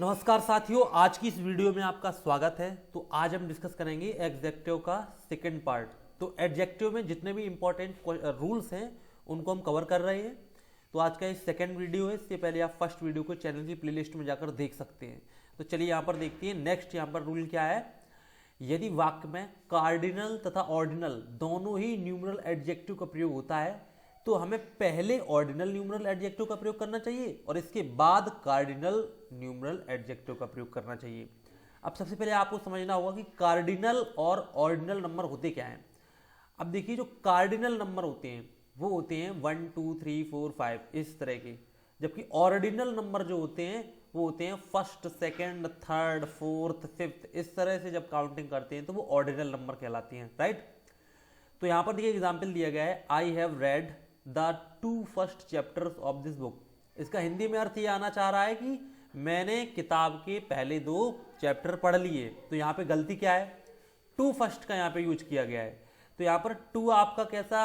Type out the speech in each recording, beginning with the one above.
नमस्कार साथियों, आज की इस वीडियो में आपका स्वागत है। तो आज हम डिस्कस करेंगे एडजेक्टिव का सेकंड पार्ट। तो एडजेक्टिव में जितने भी इंपॉर्टेंट रूल्स हैं उनको हम कवर कर रहे हैं। तो आज का ये सेकंड वीडियो है। इससे पहले आप फर्स्ट वीडियो को चैनल की प्लेलिस्ट में जाकर देख सकते हैं। तो चलिए यहाँ पर देखते हैं। नेक्स्ट यहाँ पर रूल क्या है। यदि वाक्य में कार्डिनल तथा ऑर्डिनल दोनों ही न्यूमरल एडजेक्टिव का प्रयोग होता है तो हमें पहले ऑर्डिनल न्यूमरल एडजेक्टिव का प्रयोग करना चाहिए और इसके बाद कार्डिनल न्यूमरल एडजेक्टिव का प्रयोग करना चाहिए। अब सबसे पहले आपको समझना होगा कि कार्डिनल और ऑर्डिनल नंबर होते क्या हैं। अब देखिए, जो कार्डिनल नंबर होते हैं वो होते हैं 1 2 3 4 5 इस तरह के, जबकि ऑर्डिनल नंबर जो होते हैं वो होते हैं first, second, third, fourth, fifth, इस तरह से जब काउंटिंग करते हैं तो वो ऑर्डिनल नंबर कहलाती हैं, राइट। तो यहां पर देखिए एग्जाम्पल दिया गया है, आई have read the 2 first chapters of this book. इसका हिंदी में अर्थ ये आना चाह रहा है कि मैंने किताब के पहले 2 चैप्टर पढ़ लिए। तो यहाँ पे गलती क्या है, 2 फर्स्ट का यहाँ पे यूज किया गया है। तो यहाँ पर 2 आपका कैसा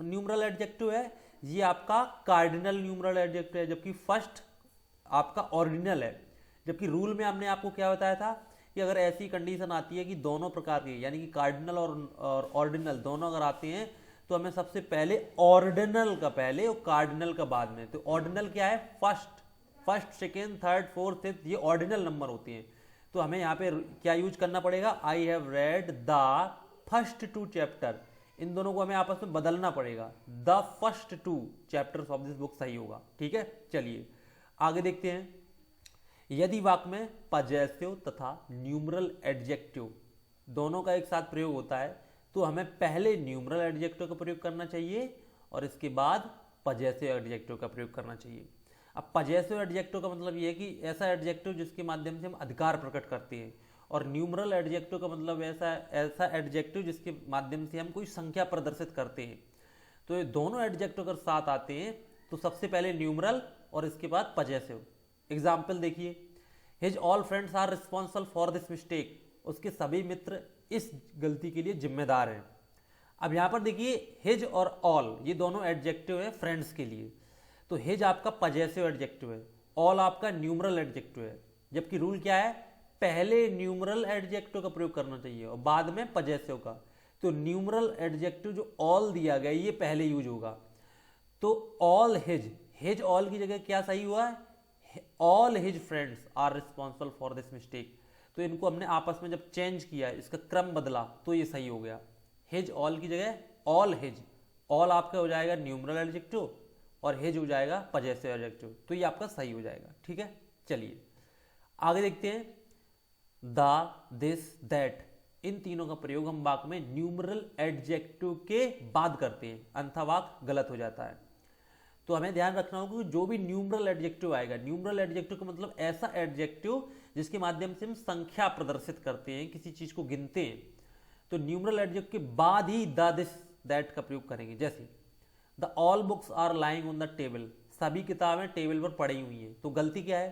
न्यूमरल एडजेक्टिव है, ये आपका कार्डिनल न्यूमरल एडजेक्टिव है, जबकि फर्स्ट आपका ऑर्डिनल है। जबकि रूल में हमने आपको क्या बताया था कि अगर ऐसी कंडीशन आती है कि दोनों प्रकार के यानी कि कार्डिनल और ऑर्डिनल दोनों अगर आते हैं तो हमें सबसे पहले ऑर्डिनल का पहले और कार्डिनल का बाद में। तो ऑर्डिनल क्या है, first, second, third, fourth, fifth, ये ऑर्डिनल नंबर होती हैं। तो हमें यहाँ पे क्या यूज करना पड़ेगा, I have read the first 2 chapter. इन दोनों को हमें आपस में बदलना पड़ेगा, the first 2 chapters of this book सही होगा, ठीक है। चलिए आगे देखते हैं। यदि वाक्य में पजेसिव तथा न्यूमरल एडजेक्टिव दोनों का एक साथ प्रयोग होता है तो हमें पहले न्यूमरल एडजेक्टिव का प्रयोग करना चाहिए और इसके बाद पजेसिव एडजेक्टिव का प्रयोग करना चाहिए। अब पजेसिव एडजेक्टिव का मतलब ये है कि ऐसा एडजेक्टिव जिसके माध्यम से हम अधिकार प्रकट करते हैं, और न्यूमरल एडजेक्टिव का मतलब ऐसा एडजेक्टिव जिसके माध्यम से हम कोई संख्या प्रदर्शित करते हैं। तो ये दोनों एडजेक्टिव अगर साथ आते हैं तो सबसे पहले न्यूमरल और इसके बाद पजेसिव। एग्जाम्पल देखिए, his all friends are responsible for this mistake. उसके सभी मित्र इस गलती के लिए जिम्मेदार हैं। अब यहां पर देखिए, हिज और ऑल ये दोनों एडजेक्टिव है फ्रेंड्स के लिए। तो हिज आपका पजेसिव एडजेक्टिव है, ऑल आपका न्यूमरल एडजेक्टिव है। जबकि रूल क्या है, पहले न्यूमरल एडजेक्टिव का प्रयोग करना चाहिए और बाद में पजेसिव का। तो न्यूमरल एडजेक्टिव जो ऑल दिया गया ये पहले यूज होगा। तो ऑल हिज ऑल की जगह क्या सही हुआ है, all his friends are responsible for this mistake. तो इनको हमने आपस में जब चेंज किया, इसका क्रम बदला तो ये सही हो गया। हिज ऑल की जगह ऑल हिज, ऑल आपका हो जाएगा न्यूमरल एडजेक्टिव और हिज हो जाएगा पजेसिव एडजेक्टिव। तो ये आपका सही हो जाएगा, ठीक है। चलिए आगे देखते हैं। द, दिस, दैट, इन तीनों का प्रयोग हम वाक्य में न्यूमरल एडजेक्टिव के बाद करते हैं, अन्यथा वाक्य गलत हो जाता है। तो हमें ध्यान रखना होगा कि जो भी न्यूमरल एडजेक्टिव आएगा, न्यूमरल एडजेक्टिव का मतलब ऐसा एडजेक्टिव जिसके माध्यम से हम संख्या प्रदर्शित करते हैं, किसी चीज को गिनते हैं। तो न्यूमरल एडजेक्टिव के बाद ही द, दिस, दैट का प्रयोग करेंगे। जैसे the all books are lying on the table, सभी किताबें टेबल पर पड़ी हुई हैं। तो गलती क्या है,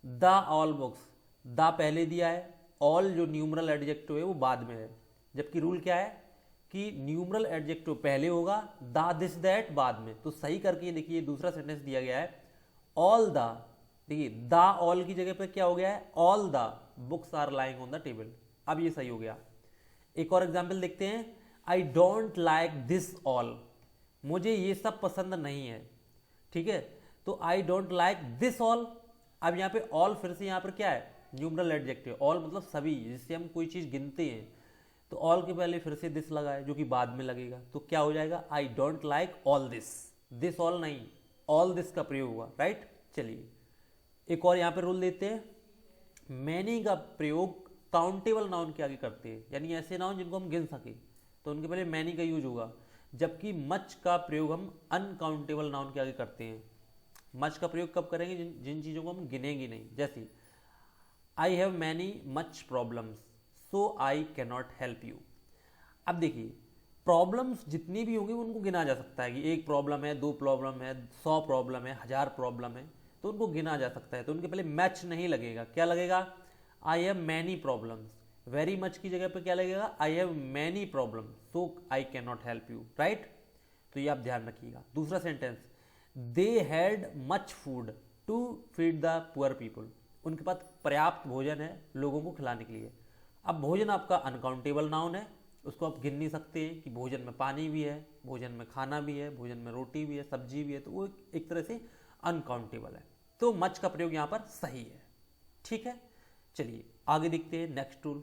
द ऑल बुक्स, द पहले दिया है, ऑल जो न्यूमरल एडजेक्टिव है वो बाद में है। जबकि रूल क्या है कि न्यूमरल एडजेक्टिव पहले होगा, द, दिस, दैट बाद में। तो सही करके देखिए, दूसरा सेंटेंस दिया गया है, ऑल द, देखिए द ऑल की जगह पे क्या हो गया है, all the books are lying on the table. अब ये सही हो गया। एक और एग्जाम्पल देखते हैं, I don't like this all, मुझे ये सब पसंद नहीं है, ठीक है। तो I don't like this all. अब यहाँ पे ऑल फिर से यहाँ पर क्या है, न्यूमरल एडजेक्टिव। ऑल मतलब सभी, जिससे हम कोई चीज गिनते हैं। तो ऑल के पहले फिर से दिस लगा है जो कि बाद में लगेगा। तो क्या हो जाएगा, I don't like all this, this all नहीं, ऑल दिस का प्रयोग हुआ, राइट। चलिए एक और यहाँ पे रूल देते हैं, मैनी का प्रयोग काउंटेबल नाउन के आगे करते हैं, यानी ऐसे नाउन जिनको हम गिन सके तो उनके पहले मैनी का यूज होगा। जबकि मच का प्रयोग हम अनकाउंटेबल नाउन के आगे करते हैं। मच का प्रयोग कब करेंगे, जिन चीजों को हम गिनेंगे नहीं। जैसे आई have many much problems so I can not help you. अब देखिए, प्रॉब्लम्स जितनी भी होंगी उनको गिना जा सकता है कि 1 प्रॉब्लम है, 2 प्रॉब्लम है, 100 प्रॉब्लम है, 1000 प्रॉब्लम है, तो उनको गिना जा सकता है। तो उनके पहले मैच नहीं लगेगा, क्या लगेगा, I have many problems. Very much की जगह पे क्या लगेगा, I have many problem so I can not help you, right. तो ये आप ध्यान रखिएगा। दूसरा sentence, they had much food to feed the poor people. उनके पास पर्याप्त भोजन है लोगों को खिलाने के लिए। अब भोजन आपका अनकाउंटेबल नाउन है, उसको आप गिन नहीं सकते हैं कि भोजन में पानी भी है, भोजन में खाना भी है, भोजन में रोटी भी है, सब्जी भी है, तो वो एक तरह से अनकाउंटेबल है। तो मच का प्रयोग यहाँ पर सही है। ठीक है, चलिए आगे देखते हैं next rule,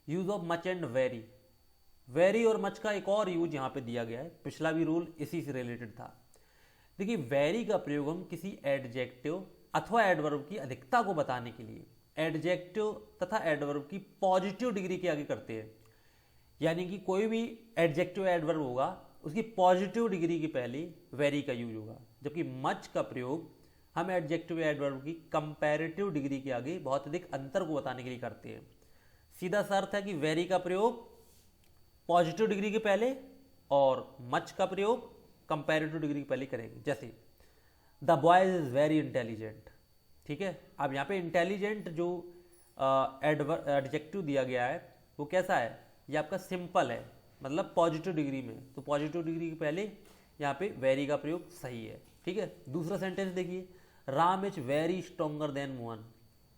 use of much and very. Very और मच का एक और यूज यहाँ पे दिया गया है, पिछला भी रूल इसी से रिलेटेड था। देखिए वेरी का प्रयोग हम किसी एडजेक्टिव अथवा एडवर्ब की अधिकता को बताने के लिए एडजेक्टिव तथा एडवर्ब की पॉजिटिव डिग्री के आगे करते हैं। यानी कि कोई भी एडजेक्टिव एडवर्ब होगा उसकी पॉजिटिव डिग्री के पहले वेरी का यूज होगा, जबकि मच का प्रयोग हम एडजेक्टिव एडवर्ब की कंपैरेटिव डिग्री के आगे बहुत अधिक अंतर को बताने के लिए करते हैं। सीधा सा अर्थ है कि वेरी का प्रयोग पॉजिटिव डिग्री के पहले और मच का प्रयोग कंपैरेटिव डिग्री के पहले करेंगे। जैसे the boys is very intelligent. ठीक है, अब यहाँ पे इंटेलिजेंट जो एडजेक्टिव दिया गया है वो कैसा है, ये आपका सिंपल है, मतलब पॉजिटिव डिग्री में, तो पॉजिटिव डिग्री के पहले यहाँ पे वेरी का प्रयोग सही है। ठीक है, दूसरा सेंटेंस देखिए, Ram is very stronger then Mohan.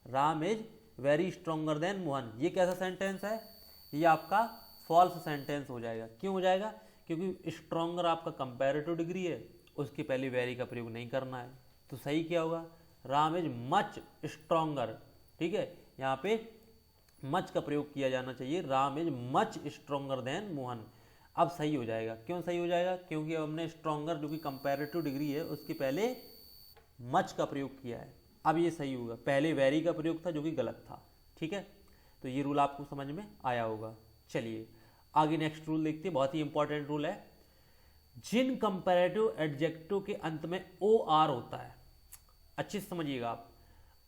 Ram is very stronger then Mohan, ये कैसा सेंटेंस है, ये आपका फॉल्स सेंटेंस हो जाएगा। क्यों हो जाएगा, क्योंकि स्ट्रोंगर आपका कंपैरेटिव डिग्री है, उसके पहले वेरी का प्रयोग नहीं करना है। तो सही क्या होगा, राम इज मच स्ट्रोंगर। ठीक है, यहाँ पे मच का प्रयोग किया जाना चाहिए, Ram is much stronger then Mohan. अब सही हो जाएगा। क्यों सही हो जाएगा, क्योंकि अब हमने स्ट्रोंगर जो कि कंपैरेटिव डिग्री है उसके पहले मच का प्रयोग किया है। अब ये सही होगा, पहले वेरी का प्रयोग था जो कि गलत था। ठीक है, तो ये रूल आपको समझ में आया होगा। चलिए आगे नेक्स्ट रूल देखते हैं, बहुत ही इंपॉर्टेंट रूल है। जिन कंपैरेटिव एडजेक्टिव के अंत में ओ आर होता है, अच्छे से समझिएगा आप,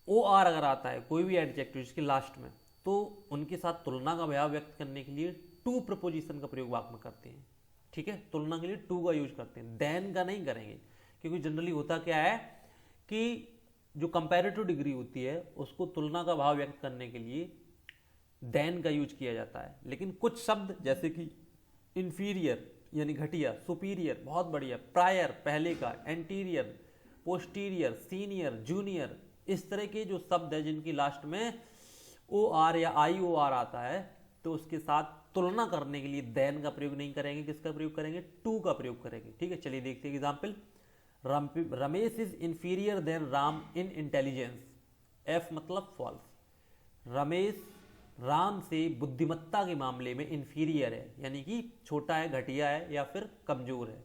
ओ आर अगर आता है कोई भी एडजेक्टिव जिसके लास्ट में, तो उनके साथ तुलना का भाव व्यक्त करने के लिए टू प्रपोजिशन का प्रयोग वाक्य में करते हैं। ठीक है, तुलना के लिए टू का यूज करते हैं, देन का नहीं करेंगे, क्योंकि जनरली होता क्या है कि जो कंपैरेटिव डिग्री होती है उसको तुलना का भाव व्यक्त करने के लिए देन का यूज किया जाता है। लेकिन कुछ शब्द जैसे कि इंफीरियर यानी घटिया, सुपीरियर बहुत बढ़िया, प्रायर पहले का, एंटीरियर, पोस्टीरियर, सीनियर, जूनियर, इस तरह के जो शब्द है जिनकी लास्ट में ओ आर या आई ओ आर आता है, तो उसके साथ तुलना करने के लिए देन का प्रयोग नहीं करेंगे, किसका प्रयोग करेंगे, टू का प्रयोग करेंगे। ठीक है, चलिए देखते हैं example. Ramesh is inferior than Ram in intelligence. F मतलब फॉल्स। रमेश राम से बुद्धिमत्ता के मामले में इंफीरियर है, यानी कि छोटा है, घटिया है या फिर कमजोर है।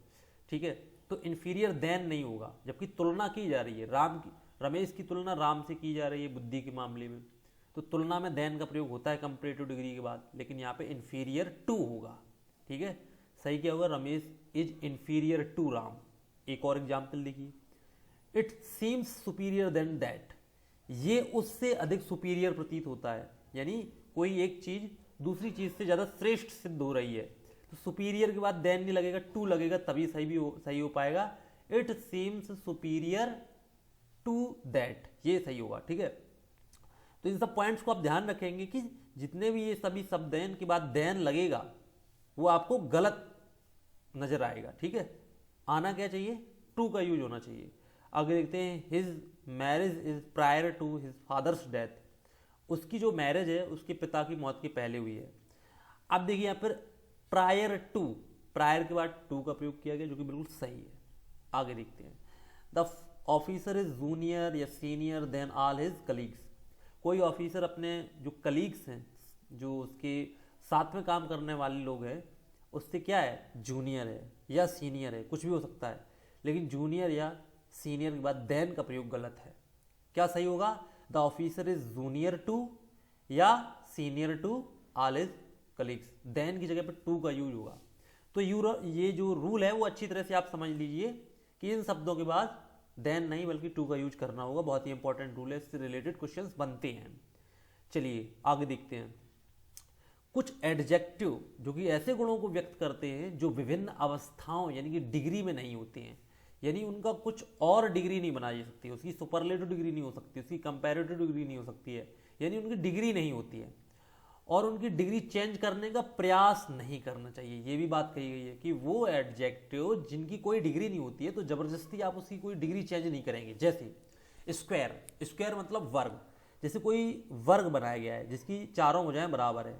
ठीक है, तो इंफीरियर देन नहीं होगा, जबकि तुलना की जा रही है, रमेश की तुलना राम से की जा रही है बुद्धि के मामले में, तो तुलना में देन का प्रयोग होता है कंपैरेटिव डिग्री के बाद, लेकिन यहाँ पे इंफीरियर टू होगा। ठीक है, सही क्या होगा, Ramesh is inferior to Ram. एक और एग्जाम्पल देखिए, it seems superior than that. ये उससे अधिक सुपीरियर प्रतीत होता है, यानी कोई एक चीज दूसरी चीज से ज्यादा श्रेष्ठ सिद्ध हो रही है, तो सुपीरियर के बाद देन नहीं लगेगा, टू लगेगा, तभी सही हो पाएगा। It seems superior to that, ये सही होगा। ठीक है, तो इन सब पॉइंट्स को आप ध्यान रखेंगे कि जितने भी ये सभी शब्द हैं इनके बाद देन लगेगा वो आपको गलत नजर आएगा। ठीक है, आना क्या चाहिए, टू का यूज होना चाहिए। आगे देखते हैं, his marriage is prior to his father's death. उसकी जो मैरिज है उसके पिता की मौत के पहले हुई है। अब देखिए यहाँ पर प्रायर टू, प्रायर के बाद टू का प्रयोग किया गया जो कि बिल्कुल सही है। आगे देखते हैं, द ऑफिसर इज जूनियर या senior then all his colleagues. कोई ऑफिसर अपने जो कलीग्स हैं, जो उसके साथ में काम करने वाले लोग हैं, उससे क्या है, जूनियर है या सीनियर है, कुछ भी हो सकता है, लेकिन जूनियर या सीनियर के बाद देन का प्रयोग गलत है। क्या सही होगा, the officer is junior to या senior to all his colleagues, then की जगह पर टू का यूज होगा। तो ये जो रूल है वो अच्छी तरह से आप समझ लीजिए कि इन शब्दों के बाद देन नहीं बल्कि टू का यूज करना होगा। बहुत ही इंपॉर्टेंट रूल है, इससे रिलेटेड क्वेश्चंस बनते हैं। चलिए आगे देखते हैं, कुछ एडजेक्टिव जो कि ऐसे गुणों को व्यक्त करते हैं जो विभिन्न अवस्थाओं यानी कि डिग्री में नहीं होते हैं, यानी उनका कुछ और डिग्री नहीं बनाई जा सकती, उसकी सुपरलेटिव डिग्री नहीं हो सकती, उसकी कंपैरेटिव डिग्री नहीं हो सकती है, यानी उनकी डिग्री नहीं होती है और उनकी डिग्री चेंज करने का प्रयास नहीं करना चाहिए। ये भी बात कही गई है कि वो एडजेक्टिव जिनकी कोई डिग्री नहीं होती है तो जबरदस्ती आप उसकी कोई डिग्री चेंज नहीं करेंगे। जैसे स्क्वायर, स्क्वायर मतलब वर्ग, जैसे कोई वर्ग बनाया गया है जिसकी चारों भुजाएं बराबर है,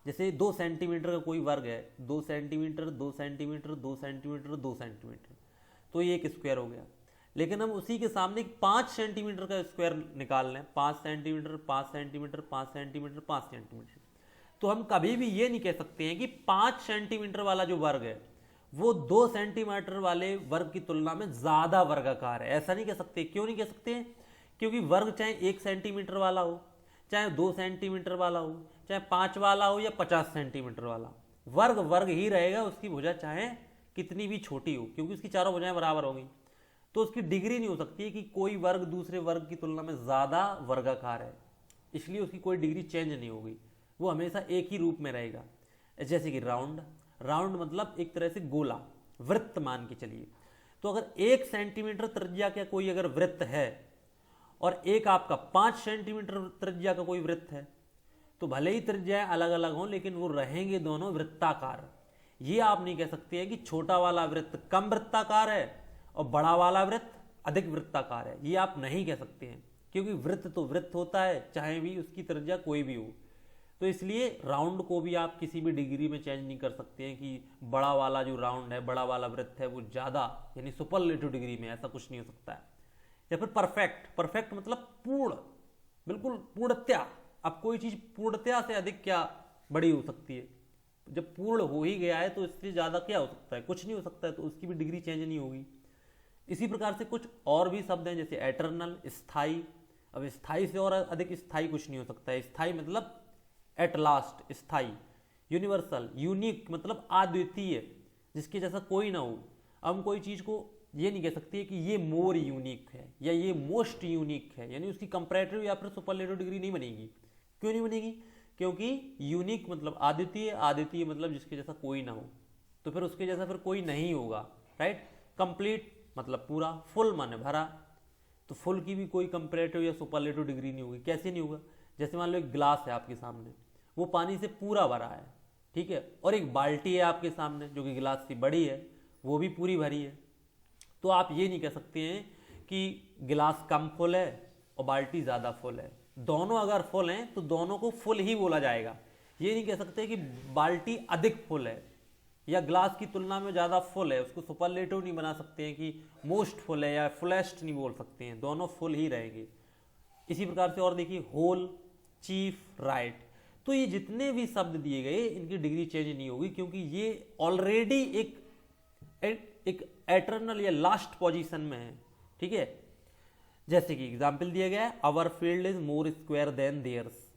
जैसे 2 सेंटीमीटर का कोई वर्ग है, 2 सेंटीमीटर 2 सेंटीमीटर 2 सेंटीमीटर 2 सेंटीमीटर, तो ये एक स्क्वायर हो गया। लेकिन हम उसी के सामने 5 सेंटीमीटर का स्क्वायर निकाल लें, 5 सेंटीमीटर 5 सेंटीमीटर 5 सेंटीमीटर 5 सेंटीमीटर, तो हम कभी भी ये नहीं कह सकते हैं कि 5 सेंटीमीटर वाला जो वर्ग है वो 2 सेंटीमीटर वाले वर्ग की तुलना में ज्यादा वर्गाकार है। ऐसा नहीं कह सकते। क्यों नहीं कह सकते? क्योंकि वर्ग चाहे 1 सेंटीमीटर वाला हो, चाहे 2 सेंटीमीटर वाला हो, चाहे 5 वाला हो या 50 सेंटीमीटर वाला, वर्ग वर्ग ही रहेगा, उसकी भुजा चाहे कितनी भी छोटी हो, क्योंकि उसकी चारों भुजाएं बराबर होंगी। तो उसकी डिग्री नहीं हो सकती कि कोई वर्ग दूसरे वर्ग की तुलना में ज्यादा वर्गाकार है, इसलिए उसकी कोई डिग्री चेंज नहीं होगी, वो हमेशा एक ही रूप में रहेगा। जैसे कि राउंड, राउंड मतलब एक तरह से गोला, वृत्त मान के चलिए। तो अगर 1 सेंटीमीटर त्रिज्या का कोई अगर वृत्त है और एक आपका 5 सेंटीमीटर त्रिज्या का कोई वृत्त है, तो भले ही त्रिज्याएं अलग अलग हों लेकिन वो रहेंगे दोनों वृत्ताकार। ये आप नहीं कह सकते हैं कि छोटा वाला वृत्त कम वृत्ताकार है और बड़ा वाला वृत्त अधिक वृत्ताकार है, ये आप नहीं कह सकते हैं, क्योंकि वृत्त तो वृत्त होता है, चाहे भी उसकी त्रिज्या कोई भी हो। तो इसलिए राउंड को भी आप किसी भी डिग्री में चेंज नहीं कर सकते हैं कि बड़ा वाला जो राउंड है, बड़ा वाला वृत्त है वो ज्यादा, यानी सुपरलेटिव डिग्री में, ऐसा कुछ नहीं हो सकता है। या फिर परफेक्ट, परफेक्ट मतलब पूर्ण, बिल्कुल पूर्णतया। अब कोई चीज पूर्णतया से अधिक क्या बड़ी हो सकती है? जब पूर्ण हो ही गया है तो इससे ज्यादा क्या हो सकता है? कुछ नहीं हो सकता है, तो उसकी भी डिग्री चेंज नहीं होगी। इसी प्रकार से कुछ और भी शब्द हैं, जैसे एटर्नल, स्थाई। अब स्थाई से और अधिक स्थाई कुछ नहीं हो सकता है। स्थाई मतलब एट लास्ट, स्थाई। यूनिवर्सल, यूनिक मतलब अद्वितीय, जिसके जैसा कोई ना हो। हम कोई चीज को ये नहीं कह सकते कि ये मोर यूनिक है या ये मोस्ट यूनिक है, यानी उसकी कंपैरेटिव या फिर सुपरलेटिव डिग्री नहीं बनेगी। क्यों नहीं बनेगी? क्योंकि यूनिक मतलब अद्वितीय, अद्वितीय मतलब जिसके जैसा कोई ना हो, तो फिर उसके जैसा फिर कोई नहीं होगा, राइट। कंप्लीट मतलब पूरा, फुल माने भरा, तो फुल की भी कोई कंपैरेटिव या सुपरलेटिव डिग्री नहीं होगी। कैसे नहीं होगा? जैसे मान लो एक ग्लास है आपके सामने, वो पानी से पूरा भरा है, ठीक है, और एक बाल्टी है आपके सामने जो कि गिलास से बड़ी है, वो भी पूरी भरी है। तो आप ये नहीं कह सकते हैं कि गिलास कम फुल है और बाल्टी ज्यादा फुल है। दोनों अगर फुल हैं तो दोनों को फुल ही बोला जाएगा। ये नहीं कह सकते कि बाल्टी अधिक फुल है या ग्लास की तुलना में ज्यादा फुल है, उसको सुपरलेटिव नहीं बना सकते हैं कि मोस्ट फुल है या फुलेस्ट नहीं बोल सकते हैं, दोनों फुल ही रहेंगे। इसी प्रकार से और देखिए, होल, चीफ, राइट। तो ये जितने भी शब्द दिए गए इनकी डिग्री चेंज नहीं होगी, क्योंकि ये ऑलरेडी एक एटर्नल या लास्ट पोजीशन में है, ठीक है। जैसे कि एग्जाम्पल दिया गया है, our field is more square than theirs.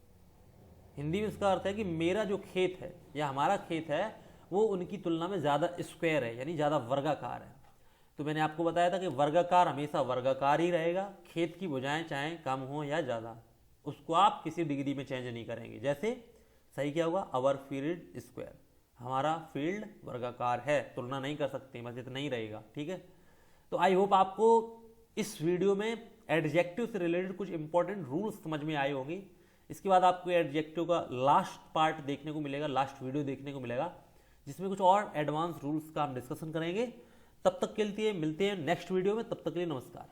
Hindi में इसका अर्थ है कि मेरा जो खेत है या हमारा खेत है वो उनकी तुलना में ज्यादा स्क्वायर है, यानी ज्यादा वर्गाकार है। तो मैंने आपको बताया था कि वर्गाकार हमेशा वर्गाकार ही रहेगा, खेत की भुजाएं चाहे कम हो या ज्यादा, उसको आप किसी डिग्री में चेंज नहीं करेंगे। जैसे सही क्या होगा? अवर फील्ड स्क्वायर, हमारा फील्ड वर्गाकार है, तुलना नहीं कर सकते, बस इतना ही रहेगा, ठीक है। तो आई होप आपको इस वीडियो में एडजेक्टिव से रिलेटेड कुछ इंपॉर्टेंट रूल्स समझ में आए होंगे। इसके बाद आपको एडजेक्टिव का लास्ट पार्ट देखने को मिलेगा, लास्ट वीडियो देखने को मिलेगा, जिसमें कुछ और एडवांस रूल्स का हम डिस्कशन करेंगे। तब तक के लिए मिलते हैं नेक्स्ट वीडियो में, तब तक के लिए नमस्कार।